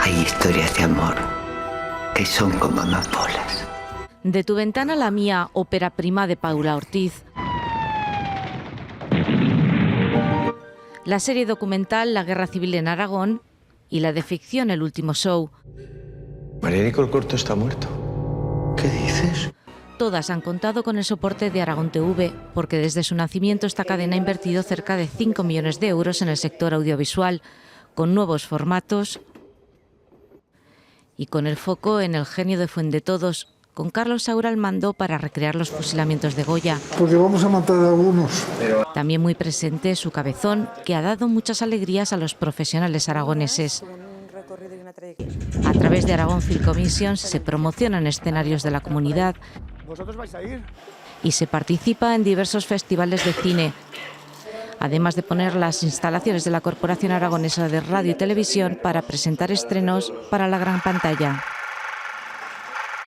Hay historias de amor que son como amapolas. De tu ventana a la mía, ópera prima de Paula Ortiz. La serie documental La Guerra Civil en Aragón y la de ficción El último show. Marianico el Corto está muerto. ¿Qué dices? Todas han contado con el soporte de Aragón TV, porque desde su nacimiento esta cadena ha invertido cerca de 5 millones de euros en el sector audiovisual, con nuevos formatos y con el foco en el genio de Fuendetodos, con Carlos Saura al mando para recrear los fusilamientos de Goya. Porque vamos a matar a algunos. También muy presente su cabezón, que ha dado muchas alegrías a los profesionales aragoneses. A través de Aragón Film Commission se promocionan escenarios de la comunidad y se participa en diversos festivales de cine, además de poner las instalaciones de la Corporación Aragonesa de Radio y Televisión para presentar estrenos para la gran pantalla.